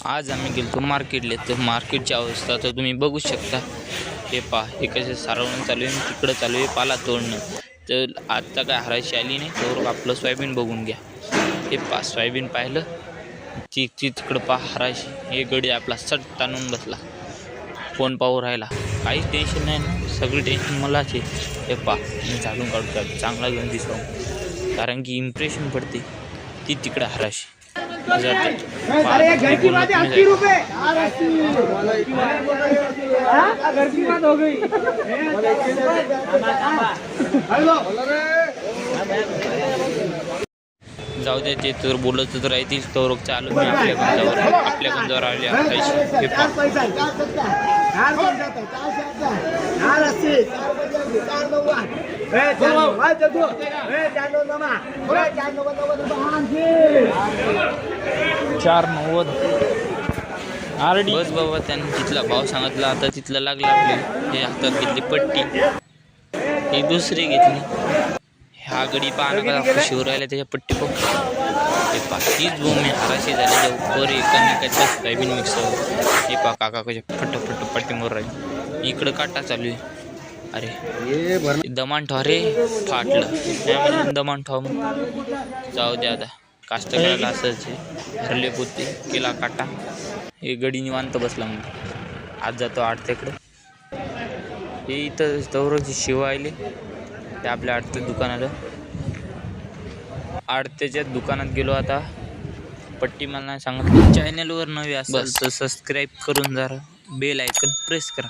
आज आम्ही गेलो मार्केटला, तर मार्केटची अवस्था तर तुम्ही बघू शकता। हे पहा, हे कसे सारवणं चालू आहे, तिकडं चालू आहे पाला तोडणं। तर आता काय हरायची आली नाही, तर आपलं सोयाबीन बघून घ्या। हे पहा, सोयाबीन पाहिलं ती तिकडं पहा हरायची। हे गडी आपला सट ताणून बसला, फोन पाहू राहिला। काहीच टेन्शन नाही ना, सगळी टेन्शन मलाच आहे। हे पहा, मी झाडून काढतो चांगला घेऊन दिसावं, कारण की इम्प्रेशन पडते। ती तिकडं हरायची अरे घर की बात है, 80 रुपए। घर की बात हो गई। जाऊ दे, ते तर बोलत तर राहतील। तो रोग चालू मी आपल्या गंजावर आले बस बाबा, त्याने तिथला भाव सांगितला, आता तिथला लागला आपली। हे हातात घेतली पट्टी, ही दुसरी घेतली। हा गडी पाहणं का खुशीवर राहिला, त्याच्या पट्टी बघ। हे पा, तीच बोंब हराशी झाली ऊपर एकामेकाच्या सोयाबीन मिक्स। हे पा, काका कशा फट पट्टीमोर राहील। इकडं काटा चालू आहे। अरे दमान ठो, अरे फाटलं दमान ठो। जाऊ दे, आता कास्त करायला असंच भरले पोते केला काटा। हे गडी निवांत बसला, मग आज जातो आडत्याकडं। हे इथं तवरची शिवा आले, ते आपल्या आडत्या दुकानाला। आडत्याच्या दुकानात गेलो आता, पट्टी मला नाही सांगत। चॅनलवर नवे असेल तर सबस्क्राईब करून जरा बेल आयकन प्रेस करा।